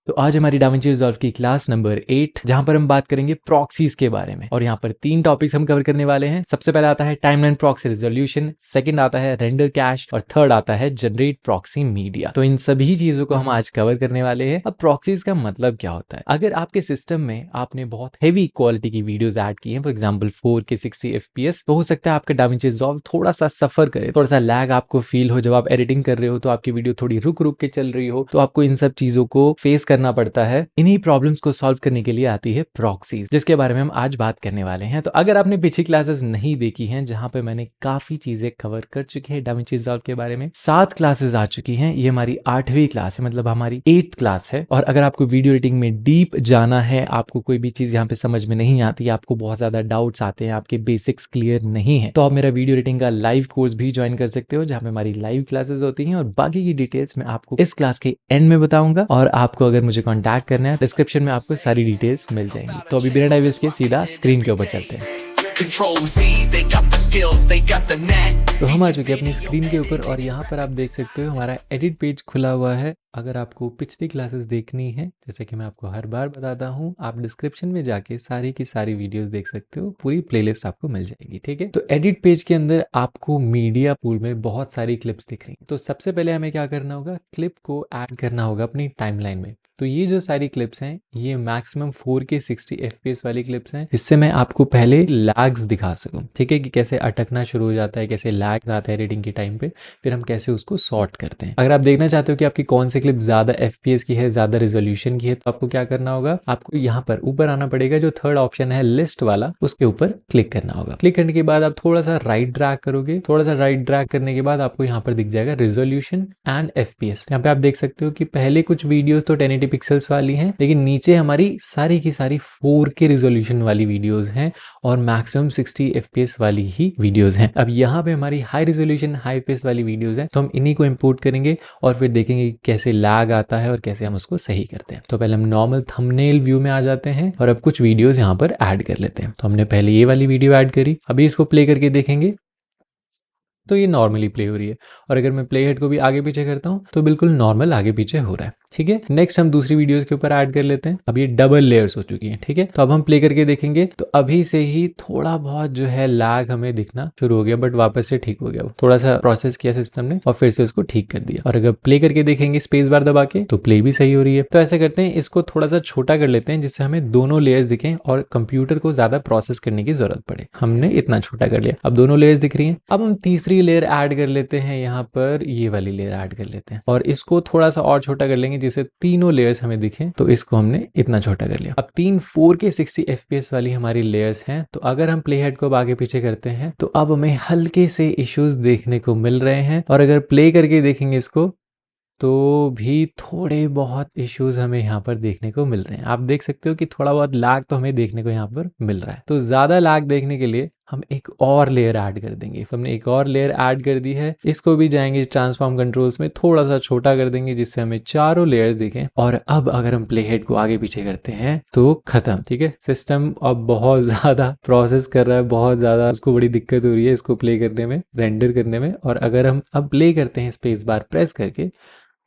तो आज हमारी डाविंची रिजॉल्व की क्लास नंबर 8 जहां पर हम बात करेंगे प्रॉक्सीज के बारे में। और यहाँ पर 3 टॉपिक्स हम कवर करने वाले हैं। सबसे पहले आता है टाइमलाइन प्रॉक्सी रिजोल्यूशन, सेकंड आता है रेंडर कैश और थर्ड आता है जनरेट प्रॉक्सी मीडिया। तो इन सभी चीजों को हम आज कवर करने वाले हैं। अब प्रॉक्सीज का मतलब क्या होता है? अगर आपके सिस्टम में आपने बहुत हेवी क्वालिटी की वीडियोस ऐड की हैं, फॉर एग्जांपल 4K 60 FPS, तो हो सकता है आपका डाविंची रिजॉल्व थोड़ा सा सफर करे, थोड़ा सा लैग आपको फील हो। जब आप एडिटिंग कर रहे हो तो आपकी वीडियो थोड़ी रुक रुक के चल रही हो, तो आपको इन सब चीजों को फेस करना पड़ता है। इन्हीं प्रॉब्लम्स को सॉल्व करने के लिए आती है प्रॉक्सीज, जिसके बारे में हम आज बात करने वाले हैं। तो अगर आपने पिछली क्लासेस नहीं देखी हैं, जहां पे मैंने काफी चीजें कवर कर चुकी है डाविंची रिजॉल्व के बारे में, 7 क्लासेस आ चुकी हैं। ये हमारी 8वीं क्लास है, मतलब हमारी 8th क्लास है। और अगर आपको वीडियो एडिटिंग में डीप जाना है, आपको कोई भी चीज यहाँ पे समझ में नहीं आती, आपको बहुत ज्यादा डाउट्स आते हैं, आपके बेसिक्स क्लियर नहीं है, तो आप मेरा वीडियो एडिटिंग का लाइव कोर्स भी ज्वाइन कर सकते हो, जहां पे हमारी लाइव क्लासेस होती हैं। और बाकी की डिटेल्स मैं आपको इस क्लास के एंड में बताऊंगा। और आपको अगर मुझे कॉन्टैक्ट करना है, डिस्क्रिप्शन में आपको सारी डिटेल्स मिल जाएंगी। तो अभी बिना टाइम वेस्ट किए सीधा स्क्रीन के ऊपर चलते हैं। तो हम आ चुके हैं अपनी स्क्रीन के ऊपर और यहाँ पर आप देख सकते हो हमारा एडिट पेज खुला हुआ है। अगर आपको पिछली क्लासेस देखनी है, जैसे कि मैं आपको हर बार बताता हूँ, आप डिस्क्रिप्शन में जाके सारी की सारी वीडियोस देख सकते हो, पूरी प्लेलिस्ट आपको मिल जाएगी। ठीक है, तो एडिट पेज के अंदर आपको मीडिया पूल में बहुत सारी क्लिप्स दिख रही हैं। तो सबसे पहले हमें क्या करना होगा, क्लिप को ऐड करना होगा अपनी टाइमलाइन में। तो ये जो सारी क्लिप्स हैं, ये मैक्सिमम 4K 60 FPS वाली क्लिप्स हैं, जिससे मैं आपको पहले लैग्स दिखा सकूं। ठीक है, कि कैसे अटकना शुरू हो जाता है, कैसे लैग आता है एडिटिंग के टाइम पे, फिर हम कैसे उसको सॉर्ट करते हैं। अगर आप देखना चाहते हो कि आपकी कौन सी क्लिप ज्यादा FPS की है, ज्यादा रेजोल्यूशन की है, तो आपको क्या करना होगा, आपको यहाँ पर ऊपर आना पड़ेगा, जो थर्ड ऑप्शन है लिस्ट वाला, उसके ऊपर क्लिक करना होगा। क्लिक करने के बाद आप थोड़ा सा राइट ड्रैग करोगे, थोड़ा सा राइट ड्रैग करने के बाद आपको यहाँ पर दिख जाएगा रेजोल्यूशन एंड FPS। यहाँ पे आप देख सकते हो कि पहले कुछ वीडियोस तो 1080 पिक्सल्स वाली हैं, लेकिन नीचे हमारी सारी की सारी 4K रिजोल्यूशन वाली वीडियोस हैं और मैक्सिमम 60 FPS वाली ही वीडियोस हैं। अब यहाँ पे हमारी हाई रिजोल्यूशन हाई FPS वाली वीडियोस हैं, तो हम इन्हीं को इंपोर्ट करेंगे और फिर देखेंगे कैसे लैग आता है और कैसे हम उसको सही करते हैं। तो पहले हम नॉर्मल थंबनेल व्यू में आ जाते हैं और अब कुछ वीडियोस यहाँ पर ऐड कर लेते हैं। तो हमने पहले ये वाली वीडियो ऐड करी, अभी इसको प्ले करके देखेंगे तो ये नॉर्मली प्ले हो रही है। और अगर मैं प्ले हेड को भी आगे पीछे करता हूँ तो बिल्कुल नॉर्मल आगे पीछे हो रहा है। ठीक है, नेक्स्ट हम दूसरी वीडियोस के ऊपर ऐड कर लेते हैं। अब ये डबल लेयर्स हो चुकी हैं। ठीक है, तो अब हम प्ले करके देखेंगे तो अभी से ही थोड़ा बहुत जो है लैग हमें दिखना शुरू हो गया, बट वापस से ठीक हो गया। थोड़ा सा प्रोसेस किया सिस्टम ने और फिर से उसको ठीक कर दिया। और अगर प्ले करके देखेंगे स्पेस बार दबा के, तो प्ले भी सही हो रही है। तो ऐसा करते हैं, इसको थोड़ा सा छोटा कर लेते हैं, जिससे हमें दोनों लेयर्स दिखें और कंप्यूटर को ज्यादा प्रोसेस करने की जरूरत पड़े। हमने इतना छोटा कर लिया, अब दोनों लेयर्स दिख रही हैं। अब हम तीसरी लेयर ऐड कर लेते हैं, यहाँ पर ये वाली लेयर ऐड कर लेते हैं और इसको थोड़ा सा और छोटा कर लेंगे, जिससे तीनों लेयर्स हमें दिखें। तो इसको हमने इतना छोटा कर लिया। अब 3 4K 60 FPS वाली हमारी लेयर्स हैं। तो अगर हम प्ले हेड को आगे पीछे करते हैं तो अब हमें हल्के से इश्यूज देखने को मिल रहे हैं। और अगर प्ले करके देखेंगे इसको तो भी थोड़े बहुत इश्यूज हमें यहाँ पर देखने को मिल रहे हैं। आप देख सकते हो कि थोड़ा बहुत लैग तो हमें देखने को यहाँ पर मिल रहा है। तो ज्यादा लैग देखने के लिए हम एक और लेयर ऐड कर देंगे। तो हमने एक और लेयर ऐड कर दी है, इसको भी जाएंगे ट्रांसफॉर्म कंट्रोल्स में, थोड़ा सा छोटा कर देंगे, जिससे हमें चारों लेयर्स दिखें। और अब अगर हम प्ले हेड को आगे पीछे करते हैं तो खत्म। ठीक है, सिस्टम अब बहुत ज्यादा प्रोसेस कर रहा है, बहुत ज्यादा उसको बड़ी दिक्कत हो रही है इसको प्ले करने में, रेंडर करने में। और अगर हम अब प्ले करते हैं स्पेस बार प्रेस करके,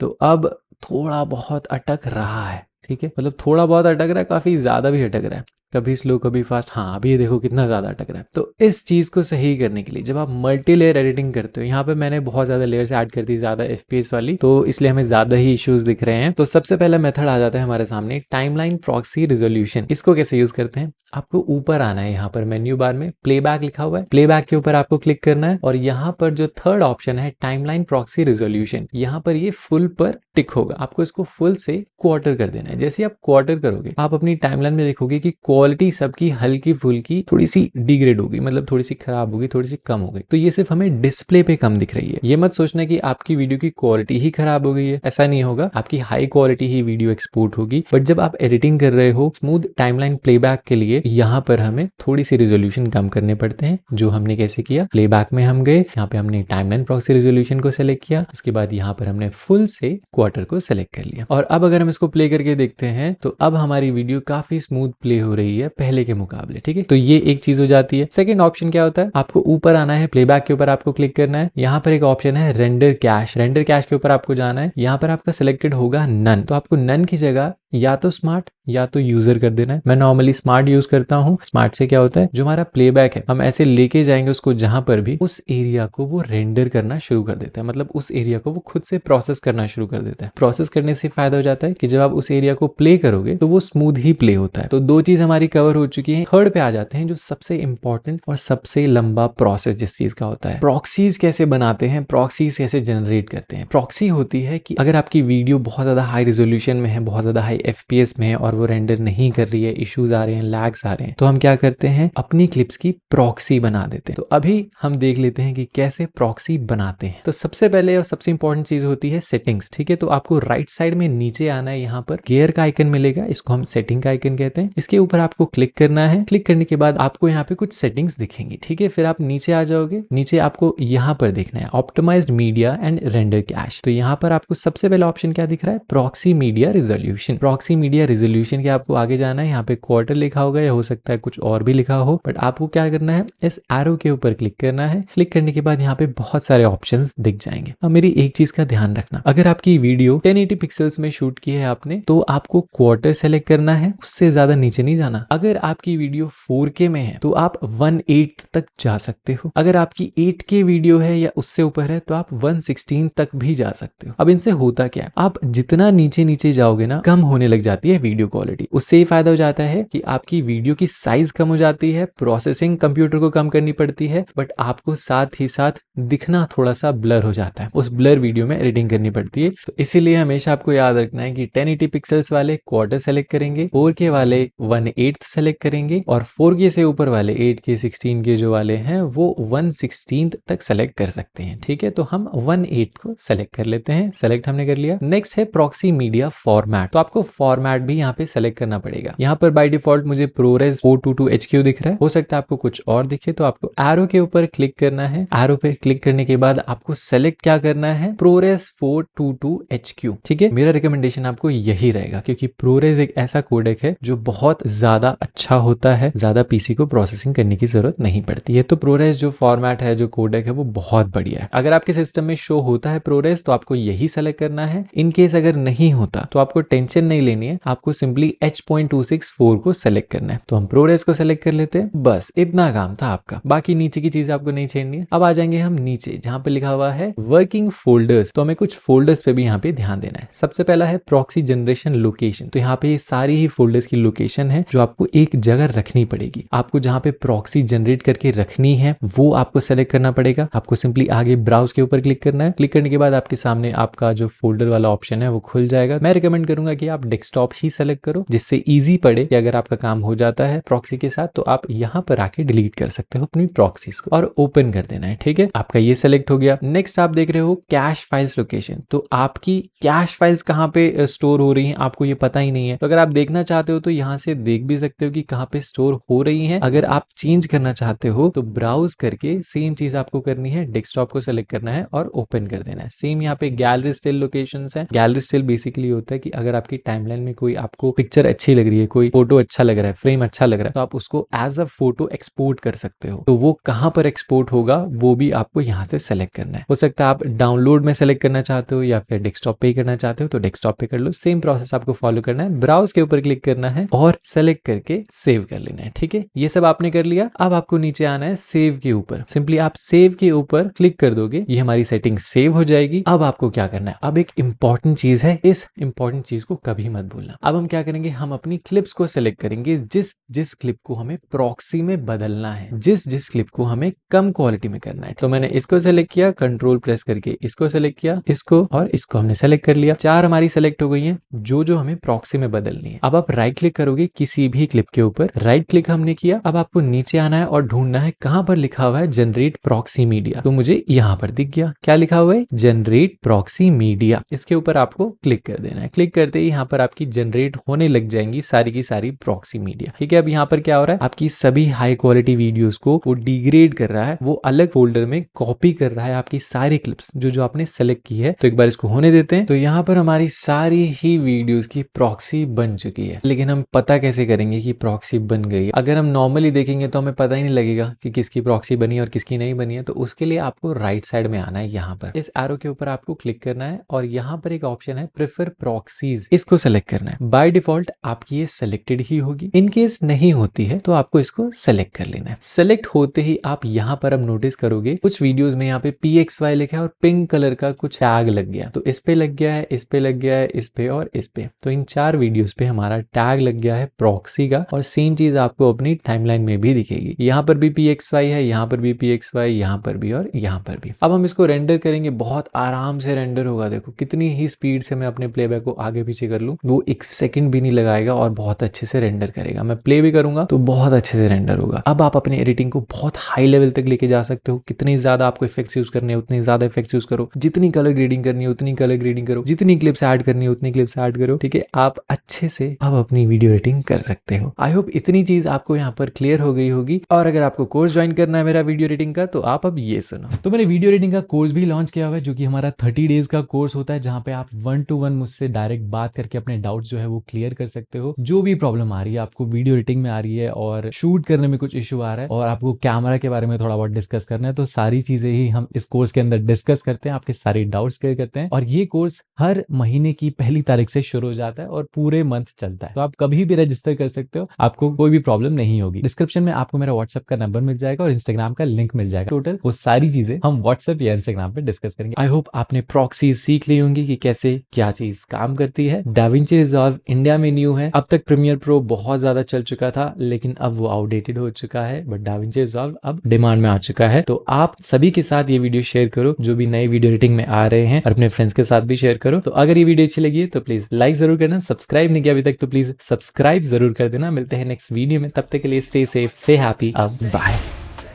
तो अब थोड़ा बहुत अटक रहा है। ठीक है, मतलब थोड़ा बहुत अटक रहा है, काफी ज्यादा भी अटक रहा है, कभी स्लो कभी फास्ट। हाँ, अभी ये देखो कितना ज्यादा अटक रहा है। तो इस चीज को सही करने के लिए जब आप मल्टी लेयर एडिटिंग करते हो, यहाँ पे मैंने बहुत ज्यादा लेयर्स ऐड कर दी, ज्यादा FPS वाली, तो इसलिए हमें ज्यादा ही इश्यूज दिख रहे हैं। तो सबसे पहला मेथड आ जाता है हमारे सामने, टाइमलाइन प्रॉक्सी रिजोल्यूशन। इसको कैसे यूज करते हैं, आपको ऊपर आना है, यहाँ पर मेन्यू बार में प्लेबैक लिखा हुआ है, प्लेबैक के ऊपर आपको क्लिक करना है और यहाँ पर जो थर्ड ऑप्शन है टाइमलाइन प्रॉक्सी रिजोल्यूशन, यहाँ पर ये फुल पर टिक होगा। आपको इसको फुल से क्वार्टर कर देना है। जैसे आप क्वार्टर करोगे, आप अपनी टाइमलाइन में देखोगे कि क्वालिटी सबकी हल्की फुल्की थोड़ी सी डिग्रेड होगी, मतलब थोड़ी सी खराब होगी, थोड़ी सी कम हो गई। तो ये सिर्फ हमें डिस्प्ले पे कम दिख रही है। ये मत सोचना कि आपकी वीडियो की क्वालिटी ही खराब हो गई है, ऐसा नहीं होगा। आपकी हाई क्वालिटी ही वीडियो एक्सपोर्ट होगी, बट जब आप एडिटिंग कर रहे हो स्मूथ टाइमलाइन प्लेबैक के लिए, यहाँ पर हमें थोड़ी सी रेजोल्यूशन कम करने पड़ते हैं। जो हमने कैसे किया, प्लेबैक में हम गए, यहाँ पे हमने टाइमलाइन प्रॉक्सी रेजोल्यूशन को सेलेक्ट किया, उसके बाद यहाँ पर हमने फुल से क्वार्टर को सेलेक्ट कर लिया। और अब अगर हम इसको प्ले करके देखते हैं तो अब हमारी वीडियो काफी स्मूथ प्ले हो रही है पहले के मुकाबले। ठीक है, तो ये एक चीज हो जाती है। सेकंड ऑप्शन क्या होता है, आपको ऊपर आना है, प्लेबैक के ऊपर आपको क्लिक करना है, यहाँ पर एक ऑप्शन है रेंडर कैश। रेंडर कैश के ऊपर आपको जाना है, यहाँ पर आपका सिलेक्टेड होगा नन, तो आपको नन की जगह या तो स्मार्ट या तो यूजर कर देना है। मैं नॉर्मली स्मार्ट यूज करता हूँ। स्मार्ट से क्या होता है, जो हमारा प्लेबैक है हम ऐसे लेके जाएंगे उसको जहां पर भी, उस एरिया को वो रेंडर करना शुरू कर देता है, मतलब उस एरिया को वो खुद से प्रोसेस करना शुरू कर देता है। प्रोसेस करने से फायदा हो जाता है कि जब आप उस एरिया को प्ले करोगे तो वो स्मूथ ही प्ले होता है। तो दो चीज हमारी कवर हो चुकी है। थर्ड पे आ जाते हैं, जो सबसे इंपॉर्टेंट और सबसे लंबा प्रोसेस जिस चीज का होता है, प्रॉक्सीज कैसे बनाते हैं, प्रॉक्सीज कैसे जनरेट करते हैं। प्रॉक्सी होती है कि अगर आपकी वीडियो बहुत ज्यादा हाई रेजोल्यूशन में है, बहुत ज्यादा हाई एफपीएस में है और वो रेंडर नहीं कर रही है, इश्यूज आ रहे हैं, लैग्स आ रहे हैं, तो हम क्या करते हैं, अपनी क्लिप्स की प्रॉक्सी बना देते हैं। तो अभी हम देख लेते हैं कि कैसे प्रॉक्सी बनाते हैं। तो सबसे पहले और सबसे इंपॉर्टेंट चीज होती है सेटिंग्स। ठीक है, तो आपको राइट साइड में नीचे आना है, यहाँ पर गियर का आइकन मिलेगा, इसको हम सेटिंग का आइकन कहते हैं। इसके ऊपर आपको क्लिक करना है। क्लिक करने के बाद आपको यहाँ पे कुछ सेटिंग्स दिखेंगी। ठीक है, फिर आप नीचे आ जाओगे। नीचे आपको यहाँ पर देखना है optimized media and render cache. तो यहाँ पर आपको सबसे पहला ऑप्शन क्या दिख रहा है, proxy media resolution. Proxy media resolution के आपको आगे जाना है। यहाँ पे क्वार्टर लिखा होगा या हो सकता है कुछ और भी लिखा हो, बट आपको क्या करना है, इस एरो के ऊपर क्लिक करना है। क्लिक करने के बाद यहाँ पे बहुत सारे ऑप्शंस दिख जाएंगे। अब मेरी एक चीज का ध्यान रखना, अगर आपकी वीडियो 1080 पिक्सल्स में शूट की है आपने, तो आपको क्वार्टर सेलेक्ट करना है, उससे ज्यादा नीचे नहीं जाना। अगर आपकी वीडियो 4K में है तो आप 1/8 तक जा सकते हो। अगर आपकी 8K वीडियो है या उससे ऊपर है तो आप 1/16 तक भी जा सकते हो। अब इनसे होता क्या है, आप जितना नीचे नीचे जाओगे ना, कम होने लग जाती है वीडियो क्वालिटी। उससे ये फायदा हो जाता है कि आपकी वीडियो की साइज कम हो जाती है, प्रोसेसिंग कंप्यूटर को कम करनी पड़ती है, बट आपको साथ ही साथ दिखना थोड़ा सा ब्लर हो जाता है, उस ब्लर वीडियो में एडिटिंग करनी पड़ती है। तो इसीलिए हमेशा आपको याद रखना है कि 1080 पिक्सल्स वाले क्वार्टर सेलेक्ट करेंगे, 4K वाले 1/8 सेलेक्ट करेंगे और 4K से ऊपर वाले 8K 16K जो वाले हैं वो 1/16 तक सेलेक्ट कर सकते हैं। ठीक है, तो हम 1/8 को सेलेक्ट कर लेते हैं। सेलेक्ट हमने कर लिया। नेक्स्ट है प्रॉक्सी मीडिया फॉर्मेट। तो आपको फॉर्मेट भी यहाँ पे सेलेक्ट करना पड़ेगा। यहाँ पर बाय डिफॉल्ट मुझे ProRes 422 HQ दिख रहा है, हो सकता है आपको कुछ और दिखे, तो आपको एरो के ऊपर क्लिक करना है। एरो पे क्लिक करने के बाद आपको सेलेक्ट क्या करना है, ProRes 422 HQ। ठीक है, मेरा रिकमेंडेशन आपको यही रहेगा क्योंकि ProRes एक ऐसा कोडेक है जो बहुत ज्यादा अच्छा होता है, ज्यादा पीसी को प्रोसेसिंग करने की जरूरत नहीं पड़ती है। तो ProRes जो फॉर्मेट है, जो कोडेक है, वो बहुत बढ़िया है। अगर आपके सिस्टम में शो होता है ProRes तो आपको यही सेलेक्ट करना है। इन केस अगर नहीं होता तो आपको टेंशन नहीं लेनी है, आपको सिंपली H.264 को सेलेक्ट करना है। तो हम ProRes को सेलेक्ट कर लेते हैं, बस इतना काम था आपका। बाकी नीचे की चीज आपको नहीं छेड़नी है। अब आ जाएंगे हम नीचे जहां पे लिखा हुआ है वर्किंग फोल्डर्स। तो हमें कुछ फोल्डर्स पे भी यहाँ पे ध्यान देना है। सबसे पहला है प्रॉक्सी जनरेशन लोकेशन। तो यहाँ पे ये सारी ही फोल्डर्स की लोकेशन है जो आपको एक जगह रखनी पड़ेगी। आपको जहाँ पे प्रॉक्सी जनरेट करके रखनी है वो आपको सेलेक्ट करना पड़ेगा। आपको सिंपली आगे ब्राउज के ऊपर क्लिक करना है। क्लिक करने के बाद आपके सामने आपका जो फोल्डर वाला ऑप्शन है वो खुल जाएगा। मैं रिकमेंड करूंगा कि आप डेस्कटॉप ही सेलेक्ट करो, जिससे इजी पड़े कि अगर आपका काम हो जाता है प्रॉक्सी के साथ तो आप यहाँ पर आके डिलीट कर सकते हो अपनी प्रॉक्सीज को और ओपन कर देना है। ठीक है, आपका ये सेलेक्ट हो गया। नेक्स्ट आप देख रहे हो कैश फाइल्स लोकेशन। तो आपकी कैश फाइल्स कहाँ पे स्टोर हो रही हैं आपको ये पता ही नहीं है, तो अगर आप देखना चाहते हो तो यहाँ से देख भी सकते हो कि कहाँ पे स्टोर हो रही हैं। अगर आप चेंज करना चाहते हो तो ब्राउज करके सेम चीज आपको करनी है, डेस्कटॉप को सेलेक्ट करना है और ओपन कर देना है। सेम यहाँ पे गैलरी स्टिल लोकेशंस है। गैलरी स्टिल बेसिकली होता है कि अगर आपकी टाइमलाइन में कोई आपको पिक्चर अच्छी लग रही है, कोई फोटो अच्छा लग रहा है, फ्रेम अच्छा लग रहा है, तो आप उसको एज अ फोटो एक्सपोर्ट कर सकते हो। तो वो कहाँ पर एक्सपोर्ट होगा वो भी आपको यहाँ से सेलेक्ट करना है। हो सकता है आप डाउनलोड में सेलेक्ट करना चाहते हो या फिर डेस्कटॉप पे करना चाहते हो तो डेस्कटॉप पे कर लो। सेम प्रोसेस आपको फॉलो करना है। ब्राउज के ऊपर क्लिक करना है और सेलेक्ट करके सेव कर लेना है। ठीक है, ये सब आपने कर लिया। अब आपको नीचे आना है सेव के ऊपर। सिंपली आप सेव के ऊपर क्लिक कर दोगे, ये हमारी सेटिंग सेव हो जाएगी। अब आपको क्या करना है, अब एक इंपॉर्टेंट चीज है, इस इंपॉर्टेंट चीज को कभी मत भूलना। अब हम क्या करेंगे, हम अपनी क्लिप्स को सेलेक्ट करेंगे, जिस जिस क्लिप को हमें प्रॉक्सी में बदलना है, जिस जिस क्लिप को हमें कम क्वालिटी में करना है। तो मैंने इसको सेलेक्ट किया, कंट्रोल प्रेस करके इसको सेलेक्ट किया, इसको और इसको हमने सेलेक्ट कर लिया। 4 हमारी सेलेक्ट हो गई हैं जो जो हमें प्रॉक्सी में बदलनी है। अब आप राइट क्लिक करोगे किसी भी क्लिप के ऊपर, राइट क्लिक हमने किया। अब आपको नीचे आना है और ढूंढना है कहां पर लिखा हुआ है जनरेट प्रॉक्सी मीडिया। तो मुझे यहां पर दिख गया, क्या लिखा हुआ है, जनरेट प्रॉक्सी मीडिया। इसके ऊपर आपको क्लिक कर देना है। क्लिक करते ही यहाँ पर आपकी जनरेट होने लग जाएंगी सारी की सारी प्रॉक्सी मीडिया। ठीक है, अब यहाँ पर क्या हो रहा है, आपकी सभी हाई क्वालिटी वीडियोस को वो डिग्रेड कर रहा है, वो अलग फोल्डर में कॉपी कर रहा है आपकी सारी क्लिप्स जो जो आपने सेलेक्ट की है। तो एक बार इसको होने देते हैं। तो यहाँ पर हमारी सारी ही वीडियोस की प्रॉक्सी बन चुकी है, लेकिन हम पता कैसे करेंगे कि प्रॉक्सी बन गई? अगर हम नॉर्मली देखेंगे तो हमें पता ही नहीं लगेगा कि किसकी प्रॉक्सी बनी और किसकी नहीं बनी है। तो उसके लिए आपको राइट साइड में आना है, यहाँ पर इस एरो के ऊपर आपको क्लिक करना है और यहाँ पर एक ऑप्शन है प्रेफर प्रॉक्सीज, इसको सेलेक्ट करना है। बाय डिफॉल्ट आपकी ये सेलेक्टेड ही होगी। इन केस नहीं होती है तो आपको इसको सेलेक्ट कर लेना है। सेलेक्ट होते ही आप यहाँ पर अब नोटिस करोगे कुछ वीडियोस में यहाँ पे PXY लिखा है और पिंक कलर का कुछ टैग लग गया। तो इस पे लग गया है, इस पे लग गया है, इस पे और इस पे। तो इन 4 वीडियोस पे हमारा टैग लग गया है प्रॉक्सी का, और सेम चीज आपको अपनी टाइमलाइन में भी दिखेगी। यहाँ पर भी PXY है, यहाँ पर भी PXY, यहाँ पर भी और यहाँ पर भी। अब हम इसको रेंडर करेंगे, बहुत आराम से रेंडर होगा। देखो कितनी ही स्पीड से मैं अपने प्लेबैक को आगे पीछे कर लूँ, वो 1 सेकंड भी नहीं लगाएगा और बहुत अच्छे से रेंडर करेगा। मैं प्ले भी करूंगा तो बहुत अच्छे से रेंडर होगा। अब आप अपने एडिटिंग को बहुत हाई लेवल तक लेके जा सकते हो। कितनी ज्यादा आपको इफेक्ट्स यूज करने हैं उतनी ज्यादा इफेक्ट्स यूज करो, जितनी कलर ग्रेडिंग करनी है उतनी कलर ग्रेडिंग करो, जितनी क्लिप्स ऐड करनी है उतनी क्लिप्स ऐड करो। ठीक है, आप अच्छे से अब अपनी वीडियो एडिटिंग कर सकते हो। आई होप इतनी चीज आपको यहाँ पर क्लियर हो गई होगी। और अगर आपको कोर्स ज्वाइन करना है मेरा वीडियो एडिटिंग का, तो आप अब ये सुनो। तो मैंने वीडियो एडिटिंग का कोर्स भी लॉन्च किया हुआ है, जो कि हमारा 30 डेज का कोर्स होता है, जहां पे आप 1 to 1 मुझसे डायरेक्ट बात करके अपने डाउट्स जो है वो क्लियर कर सकते हो। जो भी प्रॉब्लम आ रही है आपको वीडियो एडिटिंग में आ रही है और शूट करने में कुछ इशू आ रहा है और आपको कैमरा के बारे में थोड़ा बहुत डिस्कस करना है, तो सारी चीजें ही हम इस कोर्स के अंदर डिस्कस करते हैं, आपके सारे डाउट्स क्लियर करते हैं। और ये कोर्स हर महीने की पहली तारीख से शुरू हो जाता है और पूरे मंथ चलता है। तो आप कभी भी रजिस्टर कर सकते हो, आपको कोई भी प्रॉब्लम नहीं होगी। डिस्क्रिप्शन में आपको मेरा व्हाट्सएप का नंबर मिल जाएगा और इंस्टाग्राम का लिंक मिल जाएगा। टोटल वो सारी चीजें हम व्हाट्सएप या इंस्टाग्राम पे डिस्कस करेंगे। आई होप आपने प्रॉक्सी सीख ली होंगी कि कैसे क्या चीज काम करती है। डाविंची रिजॉल्व इंडिया में न्यू है। अब तक प्रीमियर प्रो बहुत ज्यादा चल चुका था, लेकिन अब वो आउटडेटेड हो चुका है, बट डाविंची रिजॉल्व अब डिमांड में आ चुका है। तो आप सभी के साथ ये वीडियो शेयर करो, जो भी नए वीडियो एडिटिंग में आ रहे हैं, और अपने फ्रेंड्स के साथ भी शेयर करो। तो अगर ये वीडियो अच्छी लगी है तो प्लीज लाइक जरूर करना, सब्सक्राइब नहीं किया अभी तक तो प्लीज सब्सक्राइब जरूर कर देना। मिलते हैं नेक्स्ट वीडियो में, तब तक के लिए स्टे सेफ, स्टे हैप्पी, अब bye.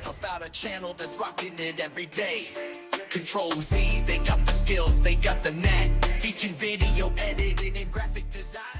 About a channel that's rocking it every day. Control Z, they got the skills, they got the knack. Teaching video editing and graphic design.